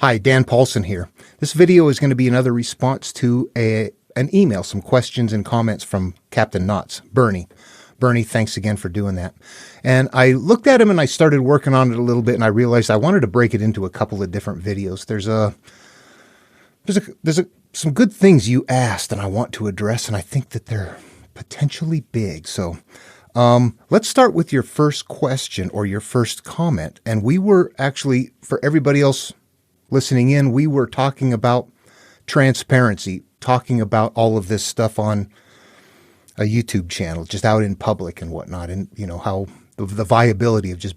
Hi, Dan Paulson here. This video is going to be another response to an email, some questions and comments from CptKnots, Bernie. Bernie, thanks again for doing that. And I looked at him and I started working on it a little bit, and I realized I wanted to break it into a couple of different videos. There's some good things you asked and I want to address, and I think that they're potentially big. So let's start with your first question or your first comment. And we were actually, for everybody else listening in, we were talking about transparency, talking about all of this stuff on a YouTube channel, just out in public and whatnot, and you know how the viability of just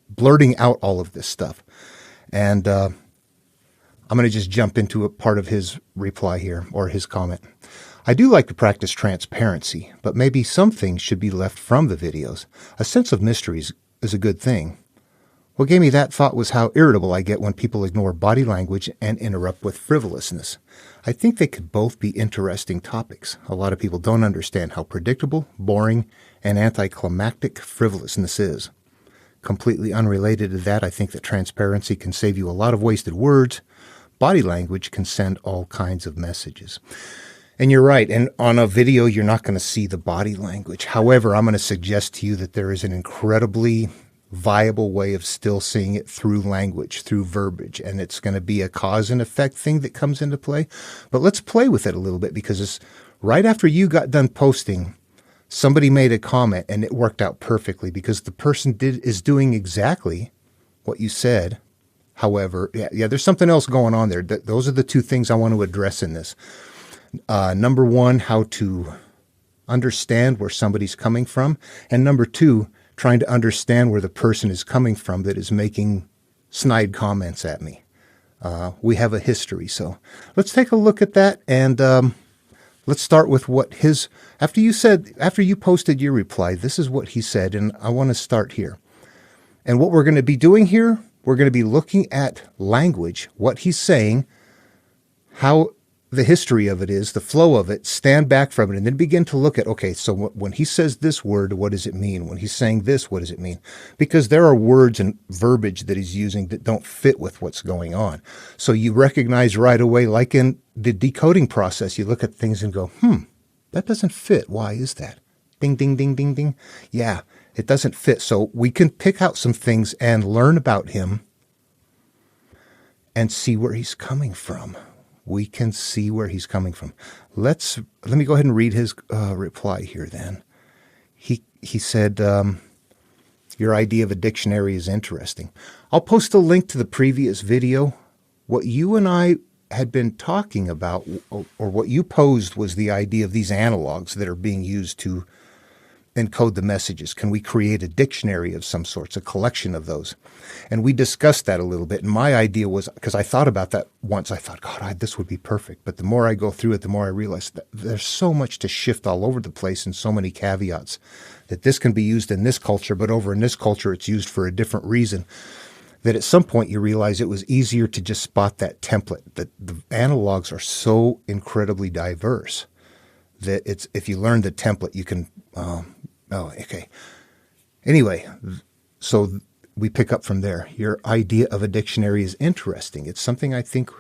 blurting out all of this stuff. And I'm going to just jump into a part of his reply here, or his comment. I do like to practice transparency, but maybe some things should be left from the videos. A sense of mystery is a good thing. What gave me that thought was how irritable I get when people ignore body language and interrupt with frivolousness. I think they could both be interesting topics. A lot of people don't understand how predictable, boring, and anticlimactic frivolousness is. Completely unrelated to that, I think that transparency can save you a lot of wasted words. Body language can send all kinds of messages. And you're right, and on a video you're not going to see the body language. However, I'm going to suggest to you that there is an incredibly viable way of still seeing it through language, through verbiage, and it's going to be a cause and effect thing that comes into play. But let's play with it a little bit, because it's right after you got done posting, somebody made a comment and it worked out perfectly, because the person is doing exactly what you said. However, yeah, there's something else going on there. Those are the two things I want to address in this. Number one, how to understand where somebody's coming from, and number two, trying to understand where the person is coming from that is making snide comments at me. We have a history, so let's take a look at that, and let's start with what after you posted your reply, this is what he said, and I want to start here. And what we're going to be doing here, we're going to be looking at language, what he's saying, how the history of it is, the flow of it, stand back from it, and then begin to look at, okay, so when he says this word, what does it mean? When he's saying this, what does it mean? Because there are words and verbiage that he's using that don't fit with what's going on. So you recognize right away, like in the decoding process, you look at things and go, that doesn't fit. Why is that? Ding, ding, ding, ding, ding. Yeah, it doesn't fit. So we can pick out some things and learn about him and see where he's coming from. We can see where he's coming from. Let me go ahead and read his reply here then. He said, your idea of a dictionary is interesting. I'll post a link to the previous video. What you and I had been talking about, or what you posed, was the idea of these analogs that are being used to encode the messages. Can we create a dictionary of some sorts, a collection of those? And we discussed that a little bit. And my idea was, because I thought about that once, I thought, God, this would be perfect. But the more I go through it, the more I realize that there's so much to shift all over the place, and so many caveats, that this can be used in this culture, but over in this culture, it's used for a different reason. That at some point you realize it was easier to just spot that template, that the analogs are so incredibly diverse that if you learn the template, you can, okay. Anyway, so we pick up from there. Your idea of a dictionary is interesting. It's something I think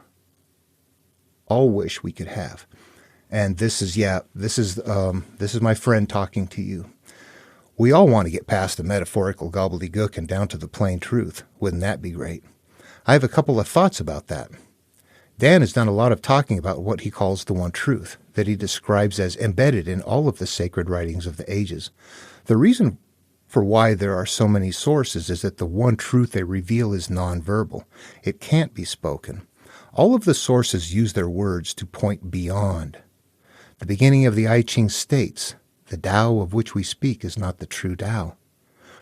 all wish we could have. And this is my friend talking to you. We all want to get past the metaphorical gobbledygook and down to the plain truth. Wouldn't that be great? I have a couple of thoughts about that. Dan has done a lot of talking about what he calls the one truth, that he describes as embedded in all of the sacred writings of the ages. The reason for why there are so many sources is that the one truth they reveal is nonverbal. It can't be spoken. All of the sources use their words to point beyond. The beginning of the I Ching states, the Tao of which we speak is not the true Tao.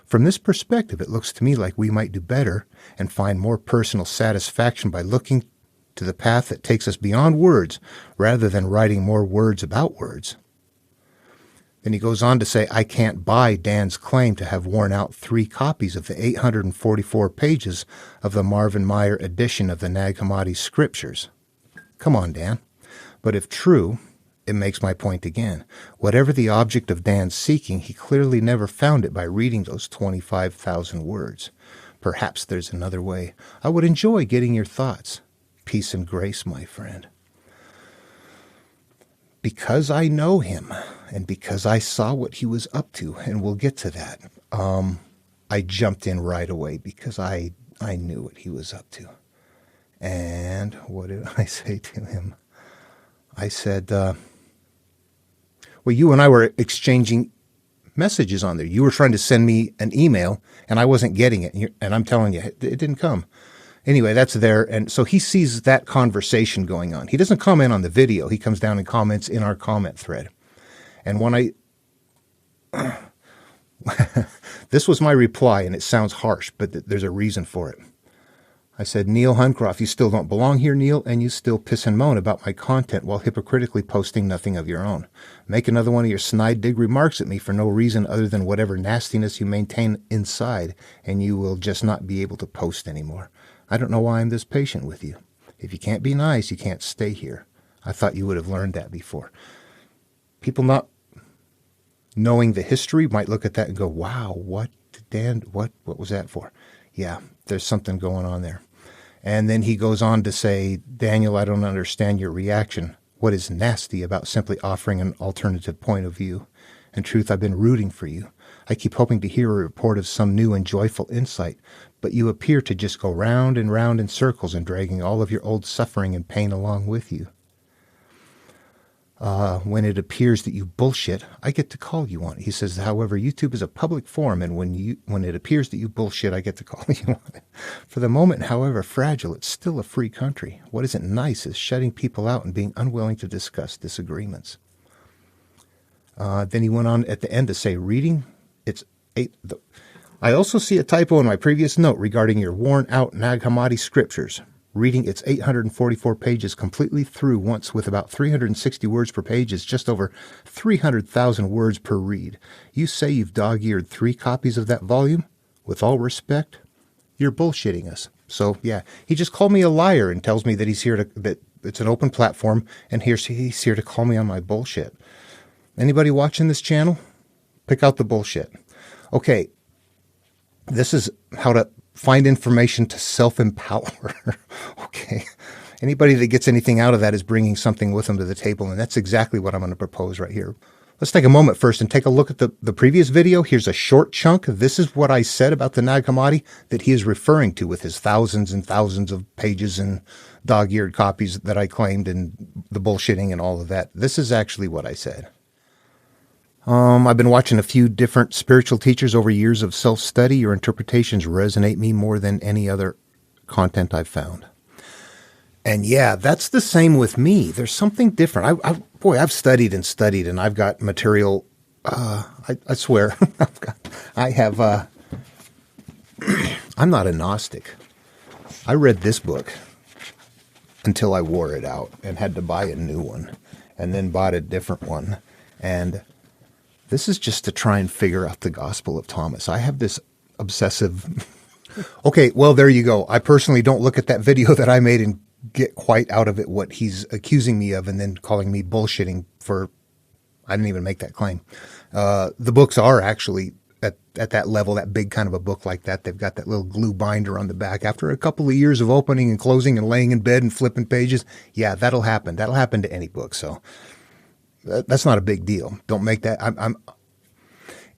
From this perspective, it looks to me like we might do better and find more personal satisfaction by looking to the path that takes us beyond words, rather than writing more words about words. Then he goes on to say, I can't buy Dan's claim to have worn out 3 copies of the 844 pages of the Marvin Meyer edition of the Nag Hammadi scriptures. Come on, Dan. But if true, it makes my point again. Whatever the object of Dan's seeking, he clearly never found it by reading those 25,000 words. Perhaps there's another way. I would enjoy getting your thoughts. Peace and grace, my friend. Because I know him and because I saw what he was up to, and we'll get to that, I jumped in right away because I knew what he was up to. And what did I say to him? I said, well, you and I were exchanging messages on there. You were trying to send me an email, and I wasn't getting it. And I'm telling you, it didn't come. Anyway, that's there. And so he sees that conversation going on. He doesn't comment on the video. He comes down and comments in our comment thread. And when this was my reply, and it sounds harsh, but there's a reason for it. I said, Neil Huncroft, you still don't belong here, Neil, and you still piss and moan about my content while hypocritically posting nothing of your own. Make another one of your snide dig remarks at me for no reason other than whatever nastiness you maintain inside, and you will just not be able to post anymore. I don't know why I'm this patient with you. If you can't be nice, you can't stay here. I thought you would have learned that before. People not knowing the history might look at that and go, wow, what was that for? Yeah, there's something going on there. And then he goes on to say, Daniel, I don't understand your reaction. What is nasty about simply offering an alternative point of view? In truth, I've been rooting for you. I keep hoping to hear a report of some new and joyful insight, but you appear to just go round and round in circles and dragging all of your old suffering and pain along with you. When it appears that you bullshit, I get to call you on it. He says, however, YouTube is a public forum, and when it appears that you bullshit, I get to call you on it. For the moment, however fragile, it's still a free country. What isn't nice is shutting people out and being unwilling to discuss disagreements. Then he went on at the end to say, I also see a typo in my previous note regarding your worn-out Nag Hammadi scriptures. Reading its 844 pages completely through once with about 360 words per page is just over 300,000 words per read. You say you've dog-eared 3 copies of that volume? With all respect, you're bullshitting us. So, yeah, he just called me a liar and tells me that that it's an open platform, and he's here to call me on my bullshit. Anybody watching this channel? Pick out the bullshit. Okay, this is how to find information to self-empower. Okay. Anybody that gets anything out of that is bringing something with them to the table, and that's exactly what I'm going to propose right here. Let's take a moment first and take a look at the previous video. Here's a short chunk. This is what I said about the Nag Hammadi that he is referring to with his thousands and thousands of pages and dog-eared copies that I claimed and the bullshitting and all of that. This is actually what I said. I've been watching a few different spiritual teachers over years of self-study. Your interpretations resonate me more than any other content I've found. And yeah, that's the same with me. There's something different. I've studied and I've got material. I swear, I'm not a Gnostic. I read this book until I wore it out and had to buy a new one and then bought a different one. And this is just to try and figure out the Gospel of Thomas. I have this obsessive... Okay, well, there you go. I personally don't look at that video that I made and get quite out of it what he's accusing me of and then calling me bullshitting for... I didn't even make that claim. The books are actually at that level, that big kind of a book like that. They've got that little glue binder on the back. After a couple of years of opening and closing and laying in bed and flipping pages, yeah, that'll happen. That'll happen to any book, so... That's not a big deal. Don't make that.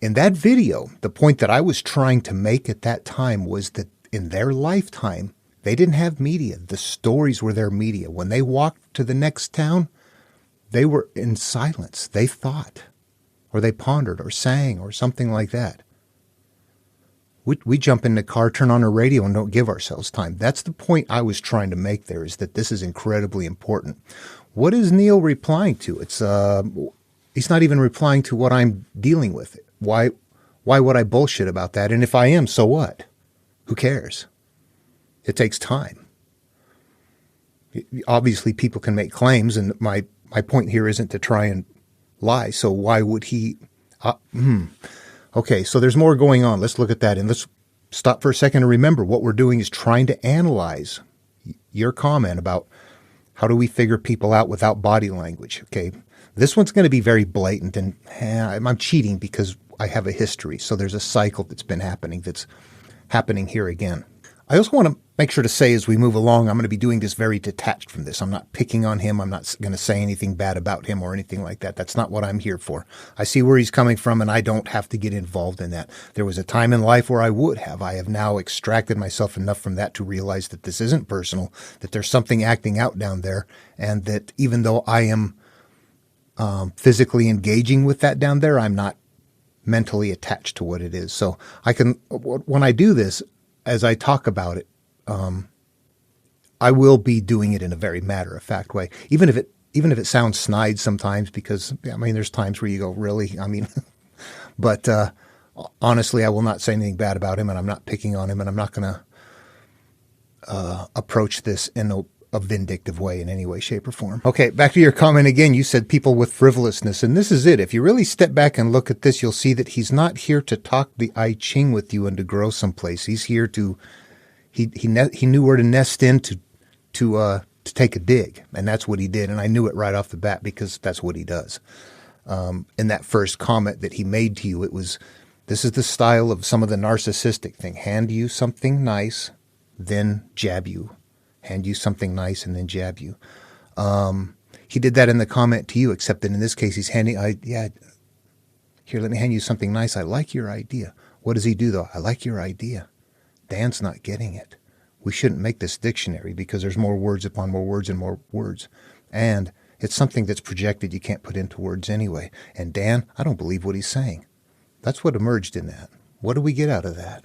In that video, the point that I was trying to make at that time was that in their lifetime, they didn't have media. The stories were their media. When they walked to the next town, they were in silence. They thought, or they pondered, or sang, or something like that. We jump in the car, turn on a radio, and don't give ourselves time. That's the point I was trying to make there, is that this is incredibly important. What is Neil replying to? He's not even replying to what I'm dealing with. Why would I bullshit about that? And if I am, so what? Who cares? It takes time. Obviously, people can make claims, and my point here isn't to try and lie. So why would he? Okay, so there's more going on. Let's look at that, and let's stop for a second and remember what we're doing is trying to analyze your comment about how do we figure people out without body language. Okay, this one's going to be very blatant, and I'm cheating because I have a history. So there's a cycle that's been happening that's happening here again. I also want to make sure to say as we move along, I'm going to be doing this very detached from this. I'm not picking on him. I'm not going to say anything bad about him or anything like that. That's not what I'm here for. I see where he's coming from, and I don't have to get involved in that. There was a time in life where I would have. I have now extracted myself enough from that to realize that this isn't personal, that there's something acting out down there, and that even though I am physically engaging with that down there, I'm not mentally attached to what it is. So I can, when I do this, as I talk about it, I will be doing it in a very matter-of-fact way, even if it sounds snide sometimes, because I mean, there's times where you go, really? I mean, but honestly, I will not say anything bad about him, and I'm not picking on him, and I'm not going to approach this in a vindictive way in any way, shape, or form. Okay, back to your comment again. You said people with frivolousness, and this is it. If you really step back and look at this, you'll see that he's not here to talk the I Ching with you and to grow someplace. He's here to, he knew where to nest in to take a dig, and that's what he did. And I knew it right off the bat because that's what he does. In that first comment that he made to you, this is the style of some of the narcissistic thing. Hand you something nice, then jab you. Hand you something nice and then jab you. He did that in the comment to you, except that in this case he's handing, here, let me hand you something nice. I like your idea. What does he do though? I like your idea. Dan's not getting it. We shouldn't make this dictionary because there's more words upon more words and more words. And it's something that's projected you can't put into words anyway. And Dan, I don't believe what he's saying. That's what emerged in that. What do we get out of that?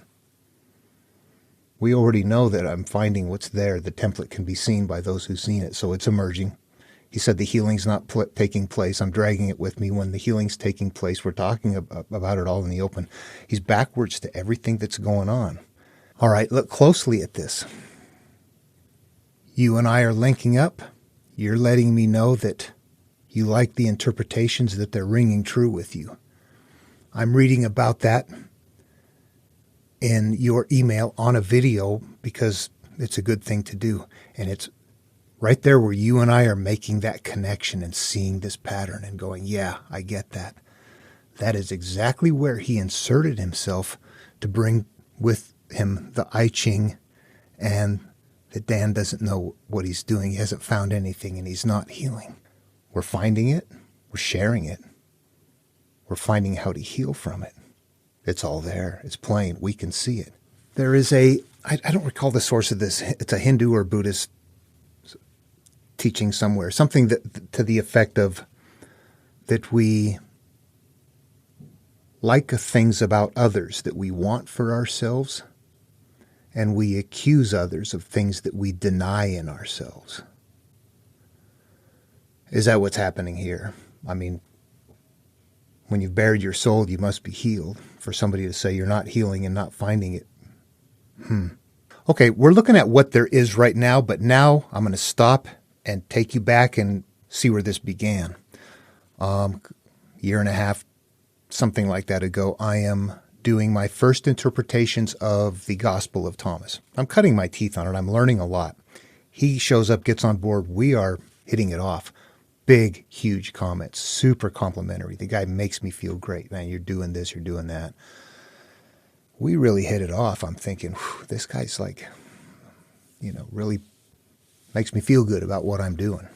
We already know that I'm finding what's there. The template can be seen by those who've seen it, so it's emerging. He said the healing's not taking place. I'm dragging it with me. When the healing's taking place, we're talking about it all in the open. He's backwards to everything that's going on. All right, look closely at this. You and I are linking up. You're letting me know that you like the interpretations, that they're ringing true with you. I'm reading about that in your email on a video because it's a good thing to do. And it's right there where you and I are making that connection and seeing this pattern and going, yeah, I get that. That is exactly where he inserted himself to bring with him the I Ching, and that Dan doesn't know what he's doing. He hasn't found anything and he's not healing. We're finding it. We're sharing it. We're finding how to heal from it. It's all there. It's plain. We can see it. There is I don't recall the source of this. It's a Hindu or Buddhist teaching somewhere. Something that to the effect of that we like things about others that we want for ourselves, and we accuse others of things that we deny in ourselves. Is that what's happening here? I mean, when you've buried your soul, you must be healed. For somebody to say you're not healing and not finding it. Okay, we're looking at what there is right now, but now I'm going to stop and take you back and see where this began. Year and a half, something like that ago, I am doing my first interpretations of the Gospel of Thomas. I'm cutting my teeth on it. I'm learning a lot. He shows up, gets on board. We are hitting it off. Big, huge comments, super complimentary. The guy makes me feel great. Man, you're doing this, you're doing that. We really hit it off. I'm thinking, this guy's like, really makes me feel good about what I'm doing.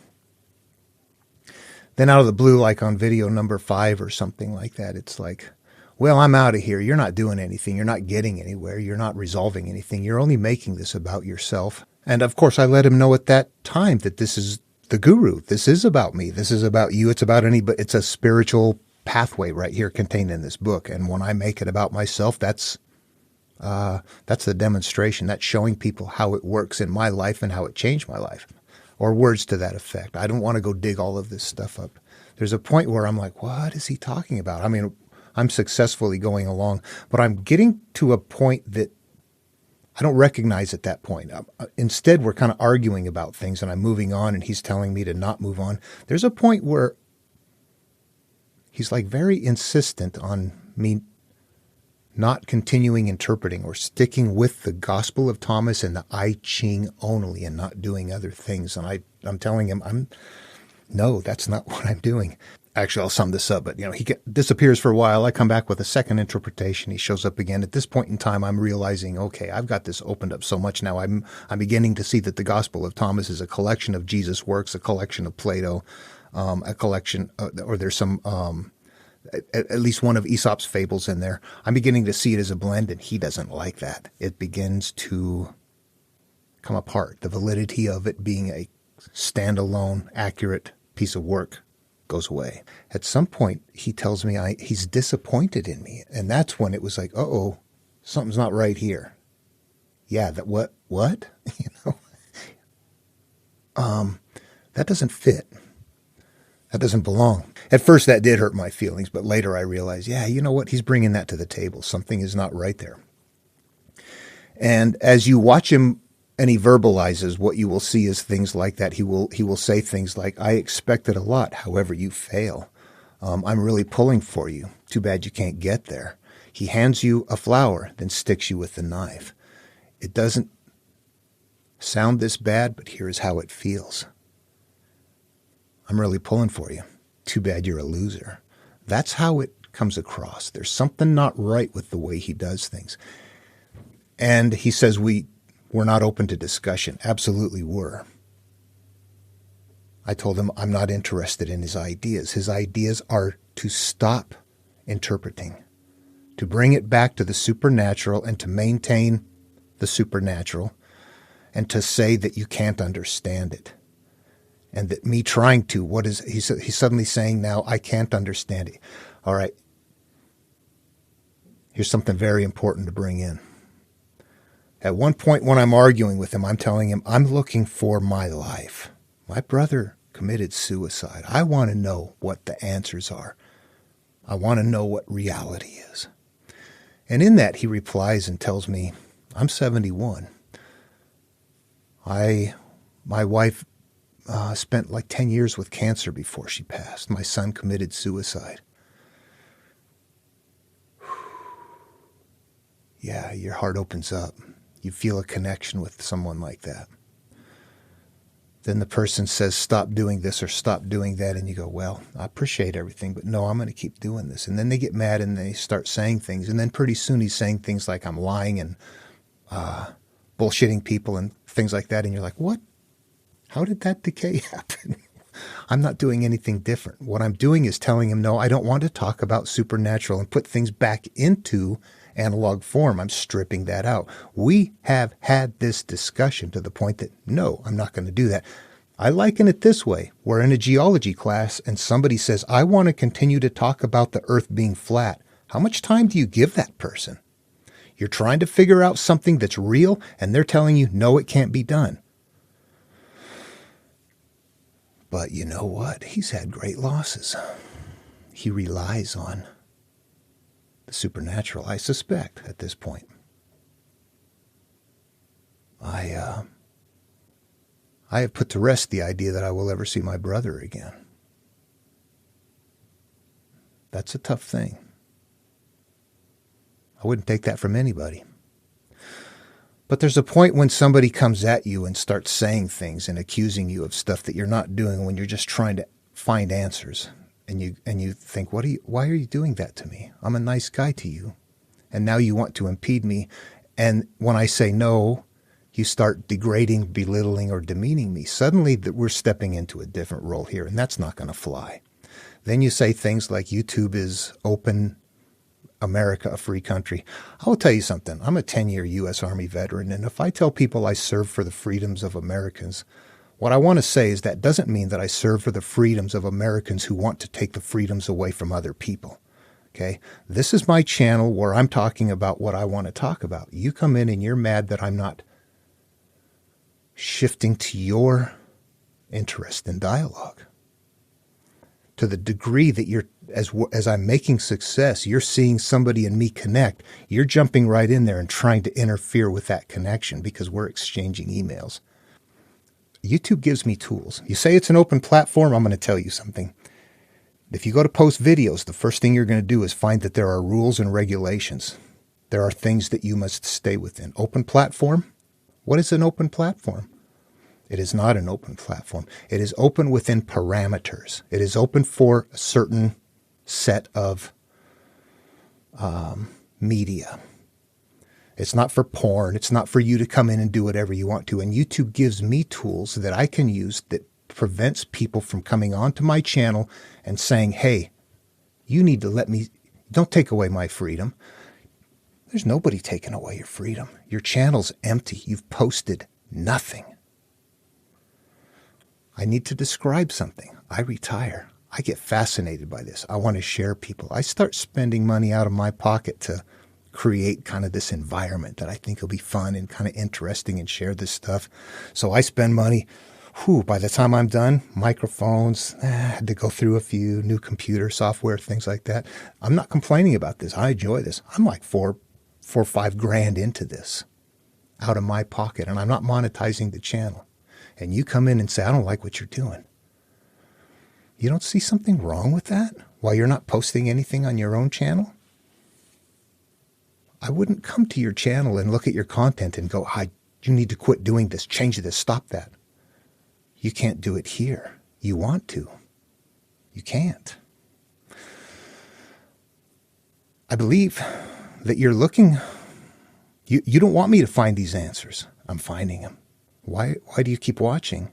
Then out of the blue, like on video number 5 or something like that, it's like, well, I'm out of here. You're not doing anything. You're not getting anywhere. You're not resolving anything. You're only making this about yourself. And of course, I let him know at that time that this is the guru. This is about me. This is about you. It's about anybody. It's a spiritual pathway right here contained in this book. And when I make it about myself, that's the demonstration. That's showing people how it works in my life and how it changed my life, or words to that effect. I don't want to go dig all of this stuff up. There's a point where I'm like, what is he talking about? I mean, I'm successfully going along, but I'm getting to a point that I don't recognize at that point. Instead, we're kind of arguing about things, and I'm moving on, and he's telling me to not move on. There's a point where he's like very insistent on me not continuing interpreting or sticking with the Gospel of Thomas and the I Ching only and not doing other things. And I'm telling him, no, that's not what I'm doing. Actually, I'll sum this up, but he disappears for a while. I come back with a second interpretation. He shows up again. At this point in time, I'm realizing, okay, I've got this opened up so much now. I'm beginning to see that the Gospel of Thomas is a collection of Jesus' works, a collection of Plato, a collection, or there's some, at least one of Aesop's fables in there. I'm beginning to see it as a blend, and he doesn't like that. It begins to come apart. The validity of it being a standalone, accurate piece of work goes away. At some point, he tells me he's disappointed in me. And that's when it was like, uh-oh, something's not right here. Yeah, that what? That doesn't fit. That doesn't belong. At first, that did hurt my feelings, but later I realized, yeah, you know what? He's bringing that to the table. Something is not right there. And as you watch him and he verbalizes, what you will see is things like that. He will say things like, I expected a lot, however you fail. I'm really pulling for you. Too bad you can't get there. He hands you a flower, then sticks you with the knife. It doesn't sound this bad, but here's how it feels. I'm really pulling for you. Too bad you're a loser. That's how it comes across. There's something not right with the way he does things. And he says we're not open to discussion. Absolutely were. I told him I'm not interested in his ideas. His ideas are to stop interpreting, to bring it back to the supernatural and to maintain the supernatural, and to say that you can't understand it. And that me trying to, he's suddenly saying now, I can't understand it. All right. Here's something very important to bring in. At one point when I'm arguing with him, I'm telling him, I'm looking for my life. My brother committed suicide. I want to know what the answers are. I want to know what reality is. And in that, he replies and tells me, I'm 71. My wife spent like 10 years with cancer before she passed. My son committed suicide. Yeah, your heart opens up. You feel a connection with someone like that. Then the person says, stop doing this or stop doing that. And you go, well, I appreciate everything, but no, I'm going to keep doing this. And then they get mad and they start saying things. And then pretty soon he's saying things like I'm lying and bullshitting people and things like that. And you're like, what? How did that decay happen? I'm not doing anything different. What I'm doing is telling him, no, I don't want to talk about supernatural and put things back into analog form. I'm stripping that out. We have had this discussion to the point that, no, I'm not going to do that. I liken it this way. We're in a geology class and somebody says, I want to continue to talk about the earth being flat. How much time do you give that person? You're trying to figure out something that's real and they're telling you, no, it can't be done. But you know what? He's had great losses. He relies on the supernatural, I suspect, at this point. I have put to rest the idea that I will ever see my brother again. That's a tough thing. I wouldn't take that from anybody. But there's a point when somebody comes at you and starts saying things and accusing you of stuff that you're not doing when you're just trying to find answers. And you think, why are you doing that to me? I'm a nice guy to you. And now you want to impede me. And when I say no, you start degrading, belittling, or demeaning me. Suddenly we're stepping into a different role here, and that's not going to fly. Then you say things like YouTube is open, America a free country. I will tell you something. I'm a 10-year U.S. Army veteran, and if I tell people I serve for the freedoms of Americans, what I want to say is that doesn't mean that I serve for the freedoms of Americans who want to take the freedoms away from other people. Okay? This is my channel where I'm talking about what I want to talk about. You come in and you're mad that I'm not shifting to your interest in dialogue. To the degree that you're, as I'm making success, you're seeing somebody and me connect, you're jumping right in there and trying to interfere with that connection because we're exchanging emails. YouTube gives me tools. You say it's an open platform, I'm going to tell you something. If you go to post videos, the first thing you're going to do is find that there are rules and regulations. There are things that you must stay within. Open platform? What is an open platform? It is not an open platform. It is open within parameters. It is open for a certain set of media. It's not for porn. It's not for you to come in and do whatever you want to. And YouTube gives me tools that I can use that prevents people from coming onto my channel and saying, hey, you need to let me, don't take away my freedom. There's nobody taking away your freedom. Your channel's empty. You've posted nothing. I need to describe something. I retire. I get fascinated by this. I want to share people. I start spending money out of my pocket to create kind of this environment that I think will be fun and kind of interesting and share this stuff. So I spend money. By the time I'm done, microphones, I had to go through a few new computer software, things like that. I'm not complaining about this. I enjoy this. I'm like $4 or $5 into this out of my pocket, and I'm not monetizing the channel. And you come in and say, I don't like what you're doing. You don't see something wrong with that while you're not posting anything on your own channel? I wouldn't come to your channel and look at your content and go, you need to quit doing this, change this, stop that. You can't do it here. You want to. You can't. I believe that you're looking, you don't want me to find these answers. I'm finding them. Why do you keep watching?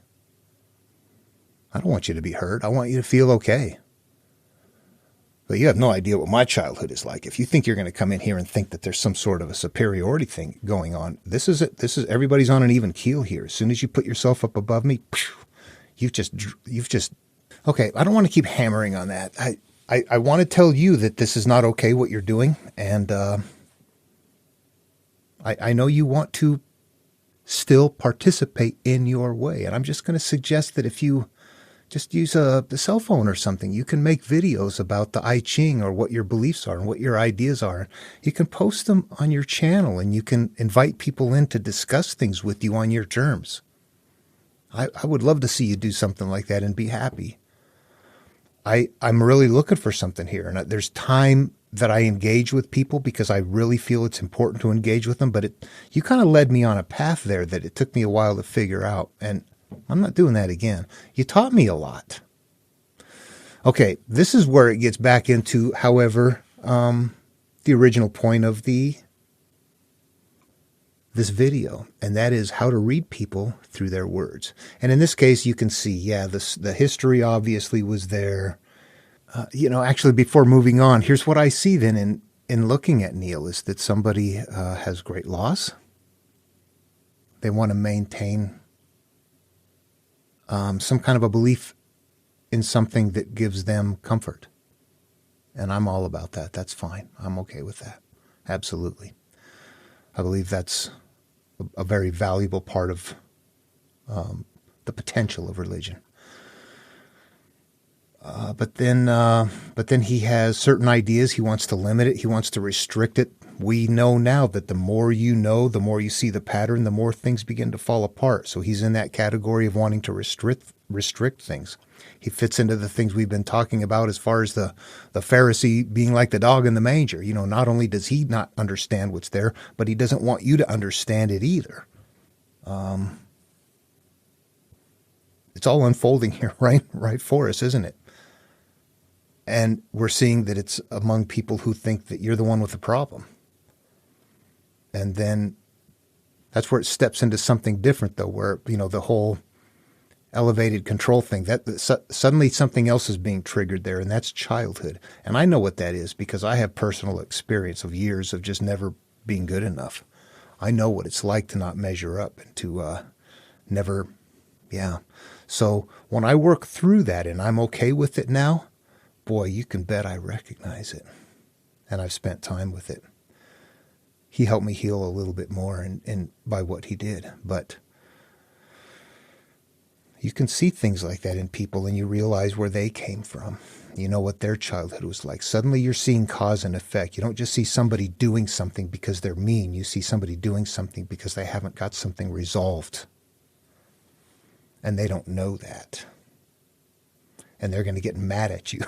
I don't want you to be hurt. I want you to feel okay. But you have no idea what my childhood is like. If you think you're going to come in here and think that there's some sort of a superiority thing going on, this is everybody's on an even keel here. As soon as you put yourself up above me, you've just, okay, I don't want to keep hammering on that. I want to tell you that this is not okay what you're doing. And I know you want to still participate in your way. And I'm just going to suggest that if you just use the cell phone or something, you can make videos about the I Ching or what your beliefs are and what your ideas are. You can post them on your channel and you can invite people in to discuss things with you on your terms. I would love to see you do something like that and be happy. I'm really looking for something here. And there's time that I engage with people because I really feel it's important to engage with them. But you kind of led me on a path there that it took me a while to figure out. And I'm not doing that again. You taught me a lot. Okay, this is where it gets back into, however, the original point of this video, and that is how to read people through their words. And in this case, you can see, the history obviously was there. Actually, before moving on, here's what I see then in looking at Neil is that somebody has great loss. They want to maintain some kind of a belief in something that gives them comfort. And I'm all about that. That's fine. I'm okay with that. Absolutely. I believe that's a very valuable part of the potential of religion. But then he has certain ideas. He wants to limit it. He wants to restrict it. We know now that the more you know, the more you see the pattern, the more things begin to fall apart. So he's in that category of wanting to restrict things. He fits into the things we've been talking about as far as the Pharisee being like the dog in the manger. Not only does he not understand what's there, but he doesn't want you to understand it either. It's all unfolding here, right for us, isn't it? And we're seeing that it's among people who think that you're the one with the problem. And then that's where it steps into something different, though, where, the whole elevated control thing, that suddenly something else is being triggered there, and that's childhood. And I know what that is because I have personal experience of years of just never being good enough. I know what it's like to not measure up and to never, So when I work through that and I'm okay with it now, boy, you can bet I recognize it. And I've spent time with it. He helped me heal a little bit more and by what he did. But you can see things like that in people and you realize where they came from. You know what their childhood was like. Suddenly you're seeing cause and effect. You don't just see somebody doing something because they're mean. You see somebody doing something because they haven't got something resolved. And they don't know that. And they're going to get mad at you.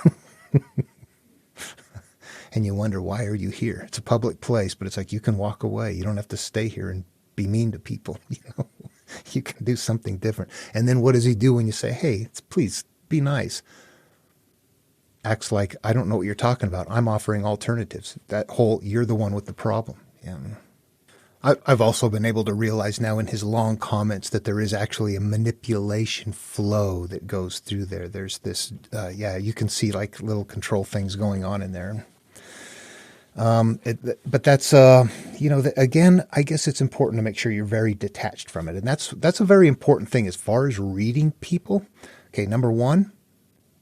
And you wonder, why are you here? It's a public place, but it's like you can walk away. You don't have to stay here and be mean to people. You can do something different. And then what does he do when you say, hey, please be nice? Acts like, I don't know what you're talking about. I'm offering alternatives. That whole, you're the one with the problem. Yeah. I've also been able to realize now in his long comments that there is actually a manipulation flow that goes through there. There's this, you can see like little control things going on in there. But that's, again, I guess it's important to make sure you're very detached from it. And that's a very important thing as far as reading people. Okay, number one,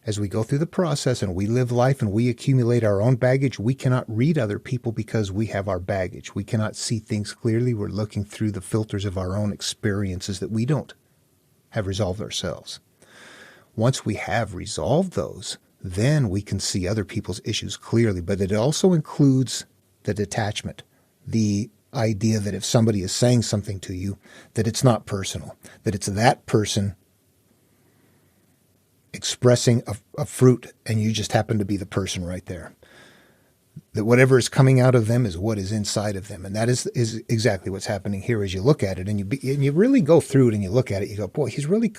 as we go through the process and we live life and we accumulate our own baggage, we cannot read other people because we have our baggage. We cannot see things clearly. We're looking through the filters of our own experiences that we don't have resolved ourselves. Once we have resolved those, then we can see other people's issues clearly. But it also includes the detachment, the idea that if somebody is saying something to you, that it's not personal, that it's that person expressing a fruit and you just happen to be the person right there. That whatever is coming out of them is what is inside of them. And that is exactly what's happening here as you look at it. And you really go through it and you look at it, you go, boy, he's really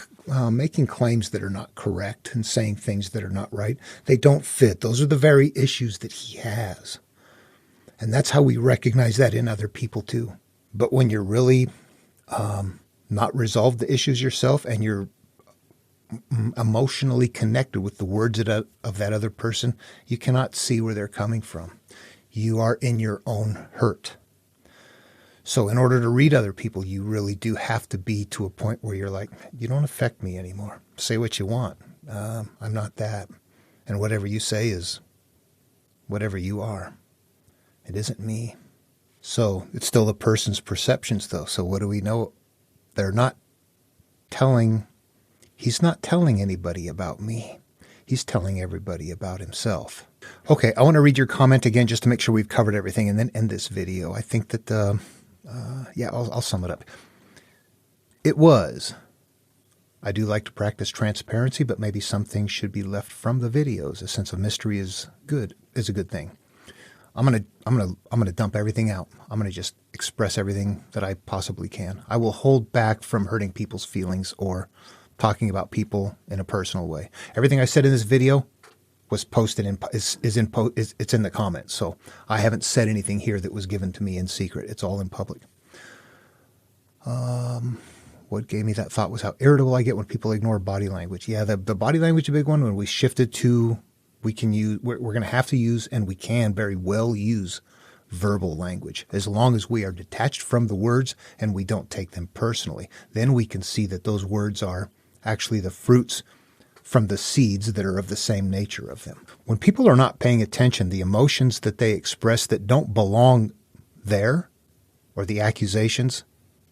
making claims that are not correct and saying things that are not right. They don't fit. Those are the very issues that he has. And that's how we recognize that in other people too. But when you're really not resolved the issues yourself and you're emotionally connected with the words of that other person, you cannot see where they're coming from. You are in your own hurt. So in order to read other people, you really do have to be to a point where you're like, you don't affect me anymore. Say what you want. I'm not that. And whatever you say is whatever you are. It isn't me. So it's still the person's perceptions though. So what do we know? He's not telling anybody about me. He's telling everybody about himself. Okay, I want to read your comment again just to make sure we've covered everything and then end this video. I think that, I'll sum it up. I do like to practice transparency, but maybe some things should be left from the videos. A sense of mystery is a good thing. I'm gonna dump everything out. I'm gonna just express everything that I possibly can. I will hold back from hurting people's feelings or talking about people in a personal way. Everything I said in this video was posted it's in the comments. So I haven't said anything here that was given to me in secret. It's all in public. What gave me that thought was how irritable I get when people ignore body language. Yeah, the body language is a big one. When we shifted to, we're going to have to use, and we can very well use verbal language, as long as we are detached from the words and we don't take them personally. Then we can see that those words are actually the fruits from the seeds that are of the same nature of them. When people are not paying attention, the emotions that they express that don't belong there, or the accusations,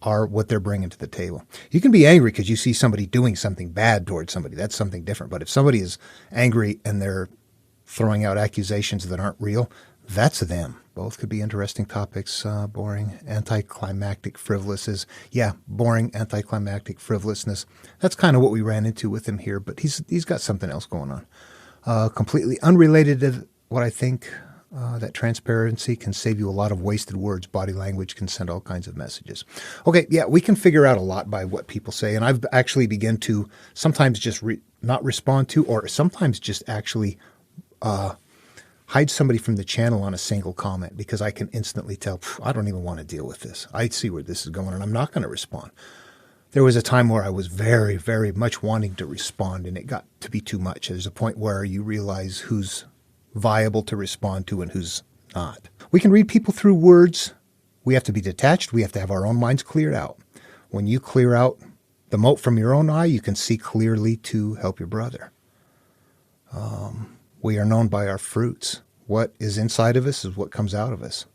are what they're bringing to the table. You can be angry because you see somebody doing something bad towards somebody. That's something different. But if somebody is angry and they're throwing out accusations that aren't real, that's them. Both could be interesting topics. Boring, anticlimactic, frivolousness. Yeah, boring, anticlimactic, frivolousness. That's kind of what we ran into with him here, but he's got something else going on. Completely unrelated to what I think, that transparency can save you a lot of wasted words. Body language can send all kinds of messages. Okay, yeah, we can figure out a lot by what people say, and I've actually begun to sometimes just not respond to, or sometimes just actually hide somebody from the channel on a single comment, because I can instantly tell, I don't even want to deal with this. I see where this is going and I'm not going to respond. There was a time where I was very, very much wanting to respond, and it got to be too much. There's a point where you realize who's viable to respond to and who's not. We can read people through words. We have to be detached. We have to have our own minds cleared out. When you clear out the mote from your own eye, you can see clearly to help your brother. We are known by our fruits. What is inside of us is what comes out of us.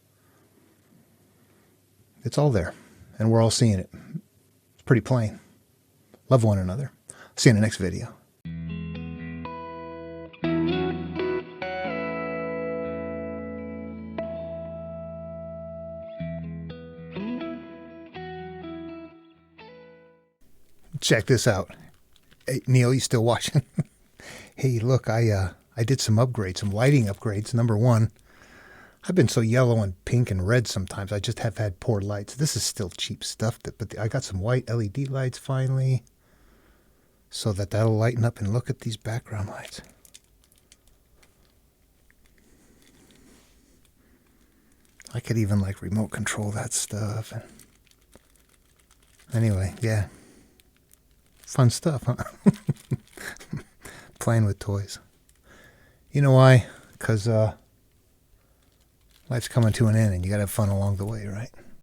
It's all there, and we're all seeing it. It's pretty plain. Love one another. See you in the next video. Check this out. Hey, Neil, you still watching? Hey, look, I did some upgrades, some lighting upgrades. Number one, I've been so yellow and pink and red sometimes. I just have had poor lights. This is still cheap stuff, but I got some white LED lights finally, so that'll lighten up. And look at these background lights. I could even like remote control that stuff. And anyway, yeah. Fun stuff, huh? Playing with toys. You know why? Because life's coming to an end and you got to have fun along the way, right?